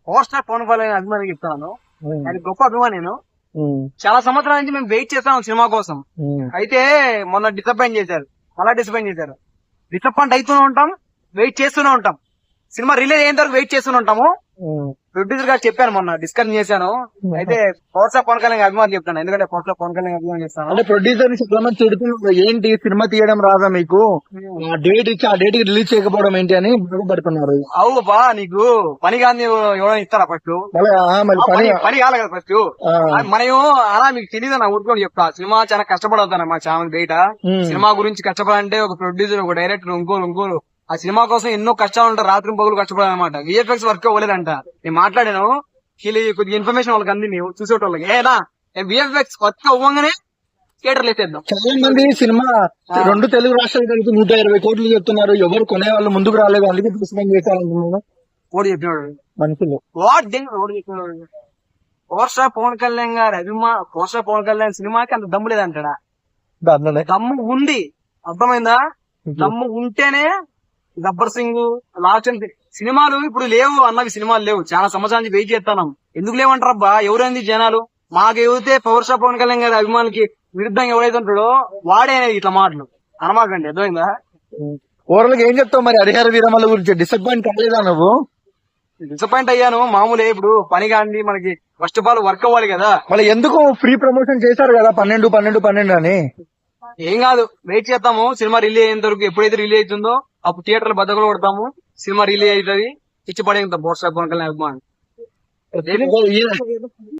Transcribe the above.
Power star Pawan Kalyan అభిమాని చెప్తాను. ఆయన గొప్ప అభిమాని నేను. చాలా సంవత్సరాల నుంచి మేము వెయిట్ చేస్తాం సినిమా కోసం. అయితే మొన్న డిసప్పాయింట్ చేశారు, మళ్ళా డిసప్పాయింట్ చేశారు. డిసప్పాయింట్ అవుతూనే ఉంటాం, వెయిట్ చేస్తూనే ఉంటాం. సినిమా రిలీజ్ అయిన తర్వాత వెయిట్ చేస్తూనే ఉంటాము. ప్రొడ్యూసర్ గారు చెప్పాను, మొన్న డిస్కస్ చేశాను. అయితే పవర్ స్టార్ పవన్ కళ్యాణ్ అభిమాని చెప్తాను, ఎందుకంటే పవర్ స్టార్ పవన్ కళ్యాణ్ అభిమాని చేస్తాను. అంటే ప్రొడ్యూసర్ ని చాలా మంది తిడుతున్నారు, ఏంటి సినిమా తీయడం రాదా మీకు, ఆ డేట్ ఇచ్చి ఆ డేట్ కి రిలీజ్ చేయకపోవడం ఏంటి అని బాగుపడుతున్నారు. అవు బా, నీకు పని కానీ ఎవరైనా ఇస్తారా ఫస్ట్? పని కావాలి కదా ఫస్ట్. మనం అలా మీకు తెలియదు నా ఊరుకొని చెప్తా. సినిమా చాలా కష్టపడవుతాను మా చాలా బయట. సినిమా గురించి కష్టపడాలంటే ఒక ప్రొడ్యూసర్, ఒక డైరెక్టర్, ఇంకోరు ఆ సినిమా కోసం ఎన్నో కష్టాలు ఉంటారు, రాత్రి పగులు కష్టపడాలన్నమాట. VFX work అవ్వలేదంట. నేను మాట్లాడాను, కొద్దిగా ఇన్ఫర్మేషన్ వాళ్ళకి అందింది చూసేటోళ్ళకి. ఏనా విఎఫ్ఎక్స్ వర్క్ అవ్వగానే థియేటర్లు వేసేద్దాం. చాలా మంది సినిమా 2 తెలుగు రాష్ట్రాలు కలిపి 120 కోట్లు చెప్తున్నారు, ఎవరు కొనే వాళ్ళు ముందుకు రాలేదు, అందుకే డిస్కౌంట్ చేశారనుకున్నాను. ఓడి చెప్పినాడు మనుషులు. ఓడి చెప్పినాడు. పవర్ స్టార్ పవన్ కళ్యాణ్ గారు పవర్ స్టార్ పవన్ కళ్యాణ్ సినిమాకి అంత దమ్ము లేదంటాడా? దమ్ము ఉంది, అర్థమైందా? దమ్ము ఉంటేనే గబ్బర్ సింగ్, లాచన్ సినిమాలు ఇప్పుడు లేవు అన్నవి, సినిమాలు లేవు. చాలా సంవత్సరాల నుంచి వెయిట్ చేస్తున్నాం. ఎందుకు లేవంటారబ్బా? ఎవరైంది జనాలు మాకు ఎవరితే పవర్ స్టార్ పవన్ కళ్యాణ్ గారి అభిమానికి విరుద్ధంగా ఎవరైతే ఉంటాడో వాడే ఇట్లా మాటలు అనమాకండి, అర్థమైందా? ఓవరాల్ ఏం చెప్తావు మరి హరిహర వీరమల్ల గురించి? డిసప్పాయింట్ కాలేదా నువ్వు? డిసప్పాయింట్ అయ్యాను, మామూలే. ఇప్పుడు పని కానీ మనకి ఫస్ట్ ఆఫ్ ఆల్ వర్క్ అవ్వాలి కదా. మళ్ళీ ఎందుకు ఫ్రీ ప్రమోషన్ చేశారు కదా 12 అని? ఏం కాదు, వెయిట్ చేస్తాము. సినిమా రిలీజ్ అయ్యేంత వరకు, ఎప్పుడైతే రిలీజ్ అవుతుందో అప్పుడు థియేటర్లు బద్దలు కొడతాము. సినిమా రిలీజ్ అవుతుంది, ఇచ్చి పడేంత పవర్ స్టార్ పవన్ కళ్యాణ్ అభిమాని.